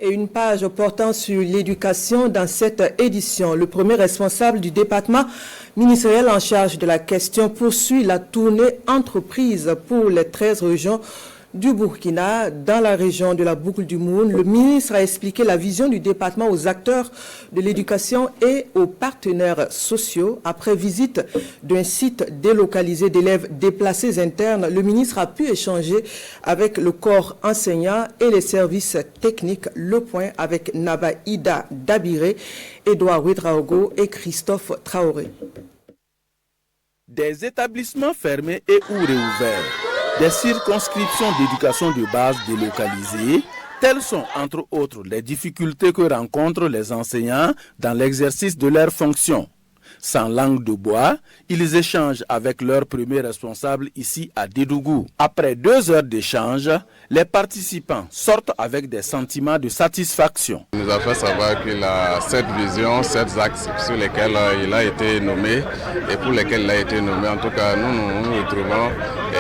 Et une page portant sur l'éducation dans cette édition. Le premier responsable du département ministériel en charge de la question poursuit la tournée entreprise pour les 13 régions du Burkina dans la région de la Boucle du Moun. Le ministre a expliqué la vision du département aux acteurs de l'éducation et aux partenaires sociaux. Après visite d'un site délocalisé d'élèves déplacés internes, le ministre a pu échanger avec le corps enseignant et les services techniques. Le point avec Nabaïda Dabiré, Edouard Ouedraogo et Christophe Traoré. Des établissements fermés et ou réouverts, des circonscriptions d'éducation de base délocalisées, telles sont entre autres les difficultés que rencontrent les enseignants dans l'exercice de leurs fonctions. Sans langue de bois, ils échangent avec leur premier responsable ici à Dédougou. Après 2 heures d'échange, les participants sortent avec des sentiments de satisfaction. Il nous a fait savoir qu'il a 7 visions, 7 axes sur lesquels il a été nommé et pour lesquels il a été nommé. En tout cas, nous nous trouvons,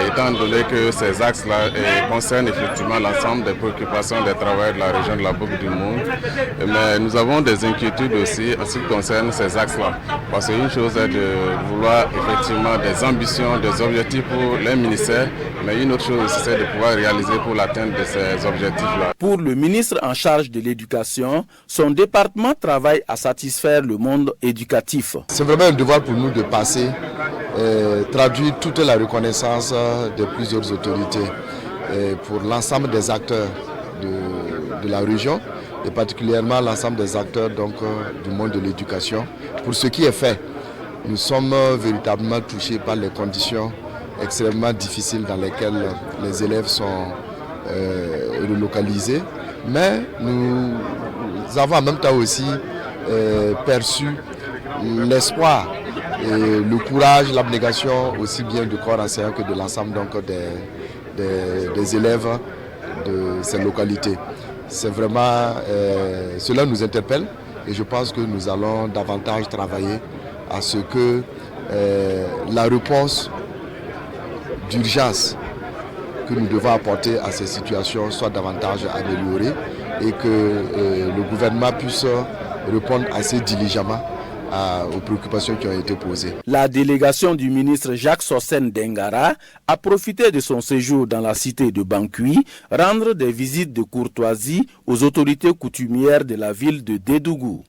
étant donné que ces axes-là concernent effectivement l'ensemble des préoccupations des travailleurs de la région de la Boucle du Moun. Mais nous avons des inquiétudes aussi en ce qui concerne ces axes-là. Parce qu'une chose est de vouloir effectivement des ambitions, des objectifs pour les ministères, mais une autre chose aussi c'est de pouvoir réaliser pour l'atteinte de ces objectifs-là. Pour le ministre en charge de l'éducation, son département travaille à satisfaire le monde éducatif. C'est vraiment un devoir pour nous de passer, traduire toute la reconnaissance de plusieurs autorités pour l'ensemble des acteurs de la région, et particulièrement l'ensemble des acteurs du monde de l'éducation. Pour ce qui est fait, nous sommes véritablement touchés par les conditions extrêmement difficiles dans lesquelles les élèves sont relocalisés, mais nous avons en même temps aussi perçu l'espoir et le courage, l'abnégation aussi bien du corps enseignant que de l'ensemble des élèves de ces localités. C'est vraiment, cela nous interpelle et je pense que nous allons davantage travailler à ce que la réponse d'urgence que nous devons apporter à ces situations soit davantage améliorée et que le gouvernement puisse répondre assez diligemment aux préoccupations qui ont été posées. La délégation du ministre Jacques Sossen Dengara a profité de son séjour dans la cité de Bankui, rendre des visites de courtoisie aux autorités coutumières de la ville de Dédougou.